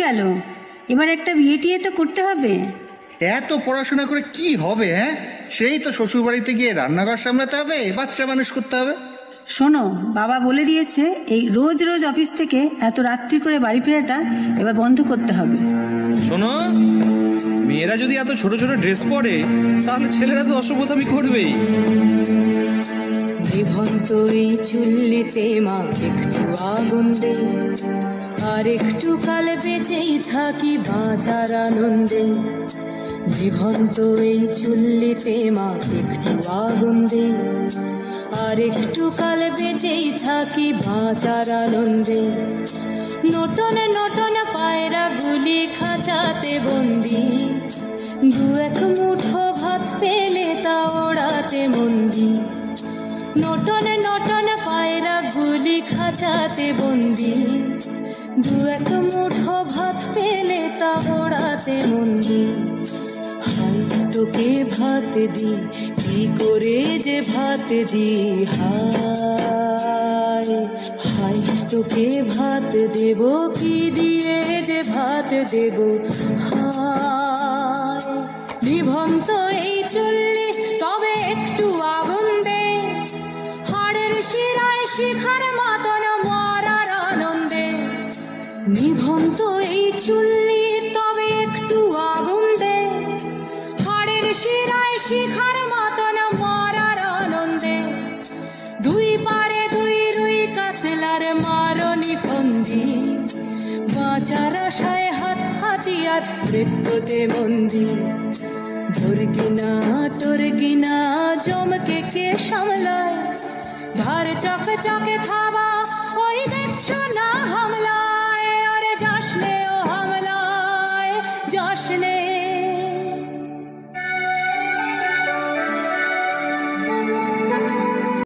গেল, এবার একটা বিয়ে টিয়ে তো করতে হবে। এত পড়াশোনা করে কি হবে? হ্যাঁ, সেই তো শ্বশুর বাড়িতে গিয়ে রান্নাঘর সামলাতে হবে, বাচ্চা মানুষ করতে হবে। শোনো, বাবা বলে দিয়েছে এই রোজ রোজ অফিস থেকে এত রাত্রি করে বাড়ি ফেরাটা এবার বন্ধ করতে হবে। শোনো, মেয়েরা যদি এত ছোট ছোট ড্রেস পরে তাহলে ছেলেরা তো অসভ্যতামি করবেই। নিভন্ত এই চুল্লিতে মা একটু আগুন দে, আর একটু কাল বেঁচেই থাকি বাঁচার আনন্দে। নিভন্ত এই চুল্লিতে মা একটু আগুন দে, আর একটু কাল বেঁচেই থাকি বাঁচার আনন্দে। নটনে নটনে পায়রা গুলি খাঁচাতে বন্দি, দু এক মুঠো ভাত পেলে তা ওড়াতে মন্দি। নটনে নটনে পায়রা গুলি খাঁচাতে বন্দি, দু এক মুঠো ভাত পেলে তা ওড়াতে মন্দি। হাই তোকে ভাত দি, কি করে যে ভাত দি, হায় হাই তোকে ভাত দেব, কি দিয়ে যে ভাত দেব, হায়। নিভন্ত এই চুল্লি তবে একটু আগুন দে, হাড়ের শিরায় শিখার মতন মরার আনন্দে। নিভন্ত এই চুল্লি তবে একটু আগুন দে, হাড়ের শিরায় শিখার মতন মরার আনন্দে। দুই পারে দুই রুই কাতলার মারনি ফন্দি, বাঁচার আশায় হাত হাতিয়ার মৃত্যুতে মন্দি। তোর কিনা তোর কিনা জমকে কে সামলায়, ধার চকে চকে থাবা ওই দেখছো না হামলায়। আরে যাসনে ও হামলায়, যাসনে